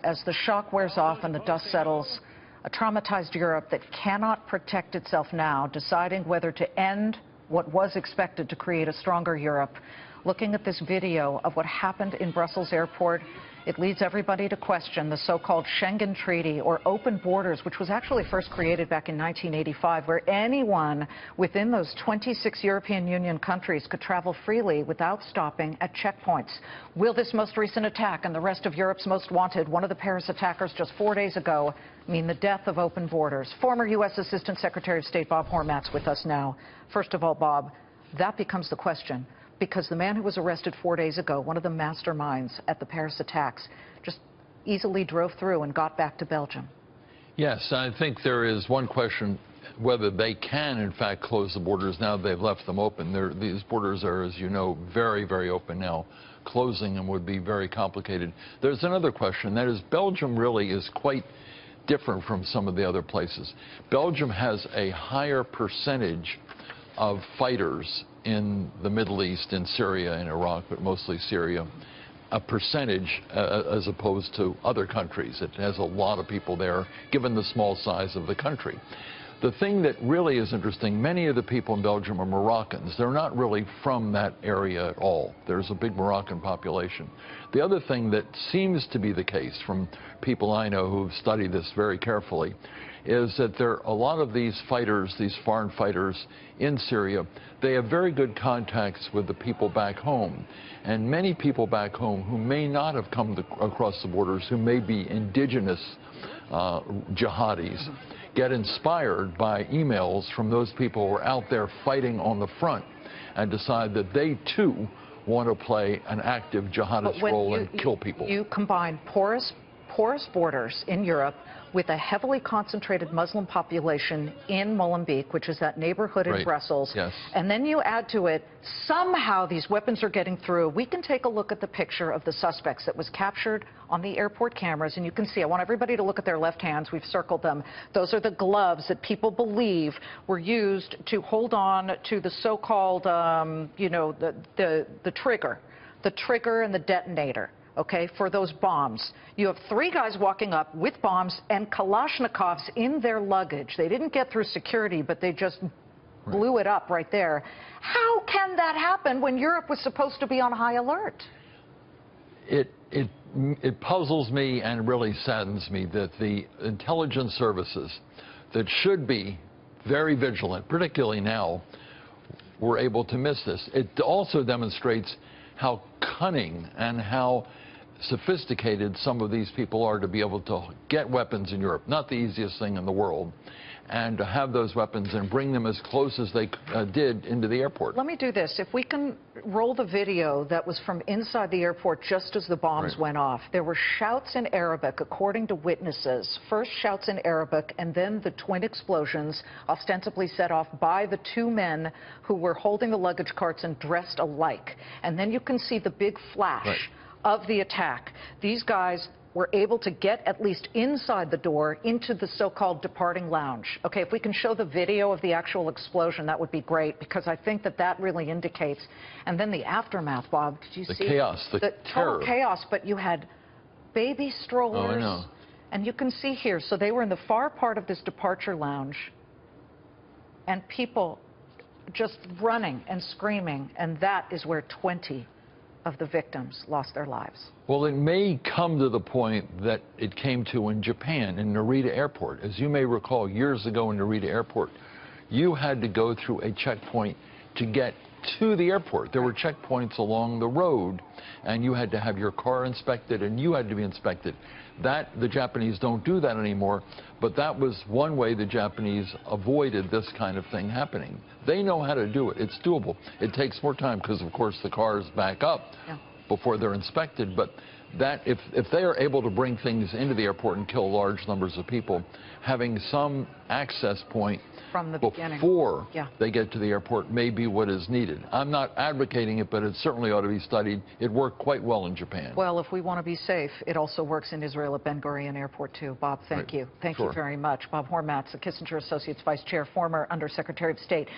As the shock wears off and the dust settles, a traumatized Europe that cannot protect itself now, deciding whether to end what was expected to create a stronger Europe. Looking at this video of what happened in Brussels airport, it leads everybody to question the so-called Schengen Treaty, or open borders, which was actually first created back in 1985, where anyone within those 26 European Union countries could travel freely without stopping at checkpoints. Will this most recent attack and the rest of Europe's most wanted, one of the Paris attackers just 4 days ago, mean the death of open borders? Former U.S. Assistant Secretary of State Bob Hormats with us now. First of all, Bob, that becomes the question, because the man who was arrested 4 days ago, one of the masterminds at the Paris attacks, just easily drove through and got back to Belgium. Yes, I think there is one question whether they can, in fact, close the borders now they've left them open. These borders are, as you know, very, very open now. Closing them would be very complicated. There's another question, that is, Belgium really is quite different from some of the other places. Belgium has a higher percentage of fighters in the Middle East, in Syria and Iraq, but mostly Syria, a percentage as opposed to other countries. It has a lot of people there, given the small size of the country. The thing that really is interesting, many of the people in Belgium are Moroccans. They're not really from that area at all. There's a big Moroccan population. The other thing that seems to be the case from people I know who've studied this very carefully is that there are a lot of these fighters, these foreign fighters in Syria, they have very good contacts with the people back home. And many people back home who may not have come across the borders, who may be indigenous jihadis, get inspired by emails from those people who are out there fighting on the front and decide that they too want to play an active jihadist role and kill people. You combine porous borders in Europe with a heavily concentrated Muslim population in Molenbeek, which is that neighborhood in Brussels. Yes. And then you add to it, somehow these weapons are getting through. We can take a look at the picture of the suspects that was captured on the airport cameras, and you can see, I want everybody to look at their left hands. We've circled them. Those are the gloves that people believe were used to hold on to the so-called, you know, the trigger and the detonator. Okay, for those bombs. You have 3 guys walking up with bombs and Kalashnikovs in their luggage. They didn't get through security, but they just blew it up right there. How can that happen when Europe was supposed to be on high alert? It puzzles me and really saddens me that the intelligence services that should be very vigilant, particularly now, were able to miss this. It also demonstrates how cunning and how sophisticated some of these people are to be able to get weapons in Europe. Not the easiest thing in the world. And to have those weapons and bring them as close as they did into the airport. Let me do this. If we can roll the video that was from inside the airport just as the bombs went off. There were shouts in Arabic, according to witnesses. First shouts in Arabic, and then the twin explosions, ostensibly set off by the 2 men who were holding the luggage carts and dressed alike. And then you can see the big flash of the attack. These guys were able to get at least inside the door into the so-called departing lounge. Okay, if we can show the video of the actual explosion, that would be great, because I think that that really indicates. And then the aftermath, Bob, did you see? The chaos, the terror. Total chaos, but you had baby strollers. Oh, I know. And you can see here, so they were in the far part of this departure lounge, and people just running and screaming, and that is where 20 of the victims lost their lives. Well, it may come to the point that it came to in Japan, in Narita Airport. As you may recall, years ago in Narita Airport, you had to go through a checkpoint to get to the airport. There were checkpoints along the road, and you had to have your car inspected, and you had to be inspected. The Japanese don't do that anymore, but that was one way the Japanese avoided this kind of thing happening. They know how to do it. It's doable. It takes more time because, of course, the cars back up before they're inspected, but that if they are able to bring things into the airport and kill large numbers of people, having some access point from the beginning before they get to the airport may be what is needed. I'm not advocating it, but it certainly ought to be studied. It worked quite well in Japan. Well, if we want to be safe, it also works in Israel at Ben Gurion Airport, too. Bob, thank you. Thank you very much. Bob Hormats, the Kissinger Associates Vice Chair, former Undersecretary of State.